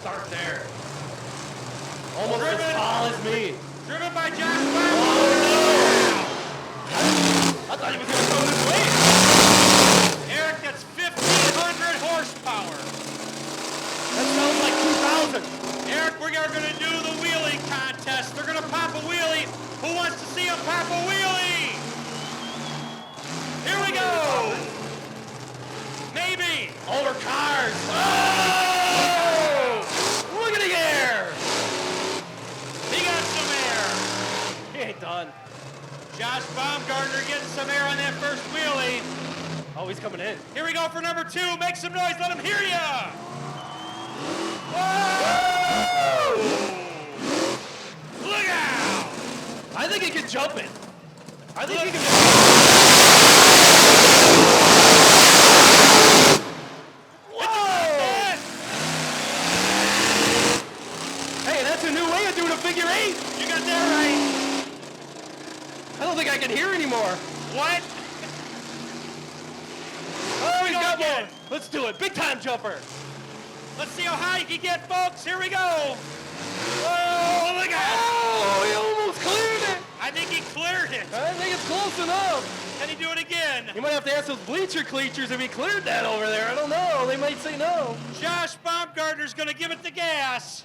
start there. Almost as tall as me. Driven by Josh. Oh no! I thought he was going to go this way. Eric, that's 1,500 horsepower. That sounds like 2,000. Eric, we are going to do the wheelie contest. They're going to pop a wheelie. Who wants to see him pop a wheelie? Here we go. Maybe. Over cars. Oh! Look at the air. He got some air. He ain't done. Josh Baumgartner getting some air on that first wheelie. Oh, he's coming in. Here we go for number 2. Make some noise. Let him hear ya. Whoa! Look out. I think he can jump it. I think he can. Whoa! Hey, that's a new way of doing a figure 8. You got that right. I don't think I can hear anymore. What? Oh, he's got again. more. Let's do it. Big time jumper. Let's see how high you can get, folks. Here we go. Oh, look out. Oh, he almost cleared it. I think he cleared it. I think it's close enough. Can he do it again? You might have to ask those bleacher cleachers if he cleared that over there. I don't know. They might say no. Josh Baumgartner's going to give it the gas.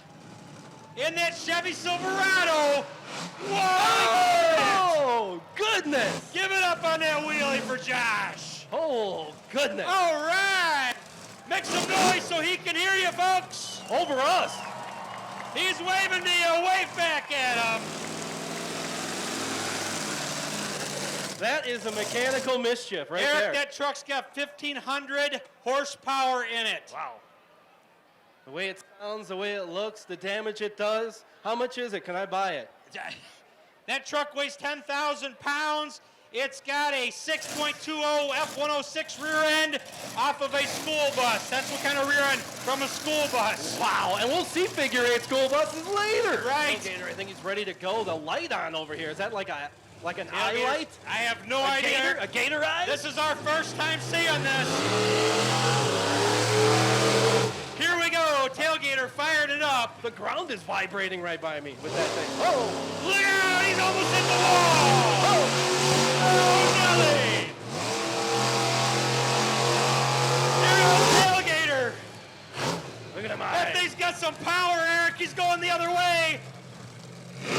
In that Chevy Silverado. Whoa! Oh, goodness. Give it up on that wheelie for Josh. Oh, goodness. All right. Make some noise so he can hear you, folks. Over us. He's waving to you. Wave back at him. That is a mechanical mischief right Eric, there. that truck's got 1,500 horsepower in it. Wow. The way it sounds, the way it looks, the damage it does. How much is it? Can I buy it? That truck weighs 10,000 pounds. It's got a 6.20 F-106 rear end off of a school bus. That's what kind of rear end from a school bus. Wow, and we'll see figure 8 school buses later. Right. Gator, I think he's ready to go. The light on over here. Is that like an eye light? I have no idea. A gator eye? This is our first time seeing this. Here we go. Tailgater fired it up. The ground is vibrating right by me with that thing. Oh! Look out! He's almost hit the wall. Oh! Oh, Nelly! There goes Tailgater. Look at him. That thing's got some power, Eric. He's going the other way. Oh,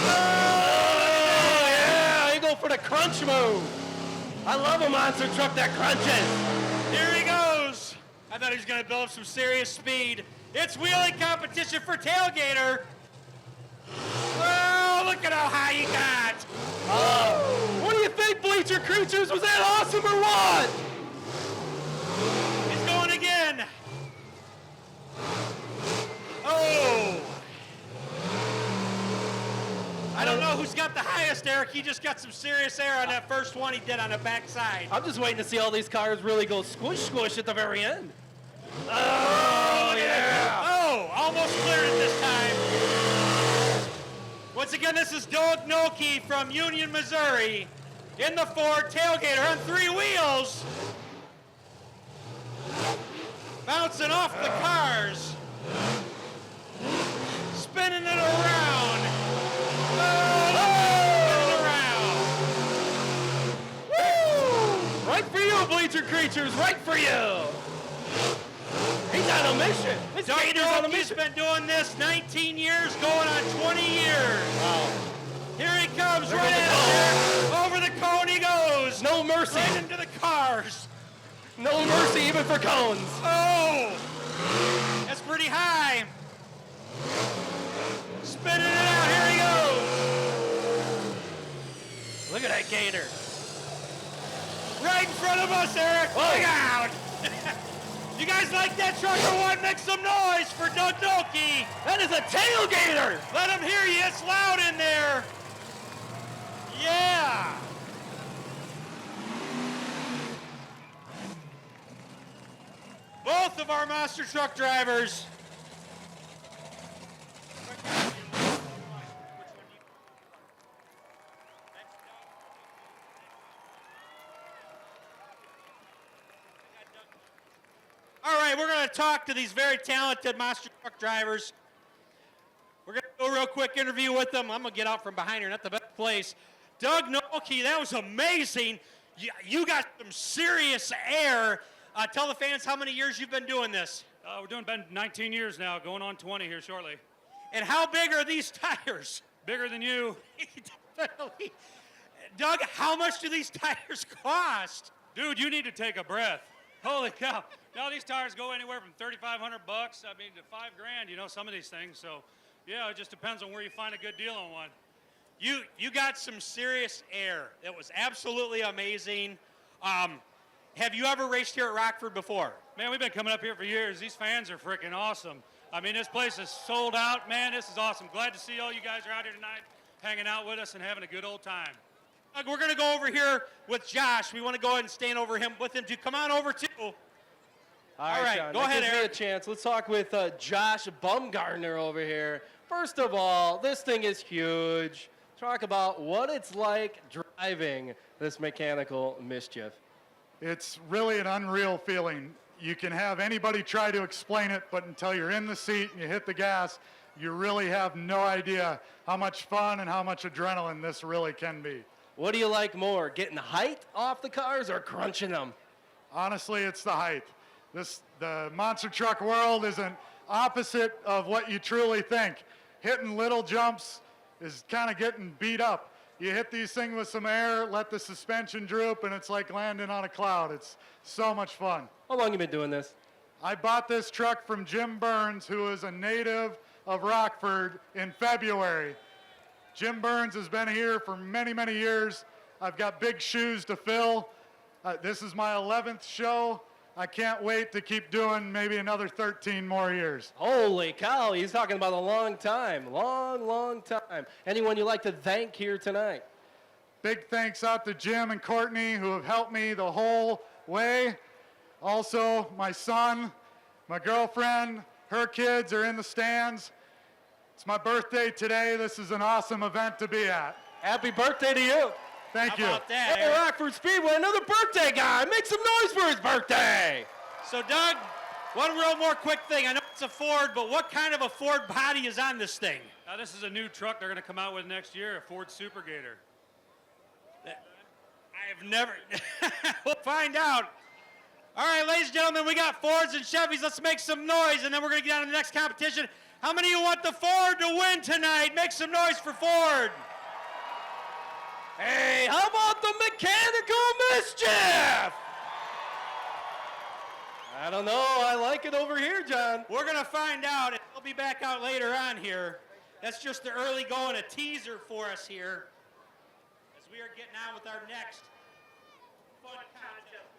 yeah! He go for the crunch move. I love a monster truck that crunches. Here he goes. I thought he was going to build up some serious speed. It's wheelie competition for Tailgater. Oh, look at how high he got. Oh, what do you think, bleacher creatures? Was that awesome or what? He's going again. Oh. I don't know who's got the highest, Eric. He just got some serious air on that first one he did on the backside. I'm just waiting to see all these cars really go squish, squish at the very end. Oh, yeah. Oh, almost cleared it this time. Once again, this is Doug Noki from Union, Missouri. In the Ford Tailgater on 3 wheels. Bouncing off the cars. Spinning it around. Spinning around. Woo! Right for you, bleacher creatures, right for you. He's on a mission. This Doug gator's on a Noki's mission. been doing this 19 years, going on 20 years. Wow. Here he comes, right at there. Over the cone he goes. No mercy. Right into the cars. No mercy even for cones. Oh, that's pretty high. Spinning it out, here he goes. Look at that gator. Right in front of us, Eric. Oh. Look out. You guys like that truck or what? Make some noise for Doug Noki. That is a tailgater. Let him hear you, it's loud in there. Yeah. Both of our monster truck drivers. All right, we're going to talk to these very talented monster truck drivers. real quick interview with them. I'm going to get out from behind here, not the best place. Doug Nolte, that was amazing. You got some serious air. Tell the fans how many years you've been doing this. We're doing about 19 years now, going on 20 here shortly. And how big are these tires? Bigger than you. Definitely. Doug, how much do these tires cost? Dude, you need to take a breath. Holy cow. Now these tires go anywhere from $3,500, I mean, to $5,000, you know, some of these things. So, yeah, it just depends on where you find a good deal on one. You got some serious air. It was absolutely amazing. Have you ever raced here at Rockford before? Man, we've been coming up here for years. These fans are freaking awesome. I mean, this place is sold out. Man, this is awesome. Glad to see all you guys are out here tonight, hanging out with us and having a good old time. Doug, we're going to go over here with Josh. We want to go ahead and stand over him with him. Come on over too. All right, John, go ahead, gives me Eric. a chance. Let's talk with Josh Bumgardner over here. First of all, this thing is huge. Talk about what it's like driving this mechanical mischief. It's really an unreal feeling. You can have anybody try to explain it, but until you're in the seat and you hit the gas, you really have no idea how much fun and how much adrenaline this really can be. What do you like more, getting height off the cars or crunching them? Honestly, it's the height. The monster truck world is an opposite of what you truly think. Hitting little jumps is kind of getting beat up. You hit these things with some air, let the suspension droop, and it's like landing on a cloud. It's so much fun. How long you been doing this? I bought this truck from Jim Burns, who is a native of Rockford, in February. Jim Burns has been here for many, many years. I've got big shoes to fill. This is my 11th show. I can't wait to keep doing maybe another 13 more years. Holy cow, he's talking about a long time. Long time. Anyone you'd like to thank here tonight? Big thanks out to Jim and Courtney, who have helped me the whole way. Also, my son, my girlfriend, her kids are in the stands. It's my birthday today. This is an awesome event to be at. Happy birthday to you. Thank you. How about that, Hey, Eric? Rockford Speedway, another birthday guy. Make some noise for his birthday. So, Doug, one real more quick thing. I know it's a Ford, but what kind of a Ford body is on this thing? Now, this is a new truck they're going to come out with next year, a Ford Super Gator. I have never. We'll find out. All right, ladies and gentlemen, we got Fords and Chevys. Let's make some noise, and then we're going to get on to the next competition. How many of you want the Ford to win tonight? Make some noise for Ford. Hey, how about the mechanical mischief? I don't know. I like it over here, John. We're going to find out, and we'll be back out later on here. That's just the early going, a teaser for us here, as we are getting on with our next fun contest.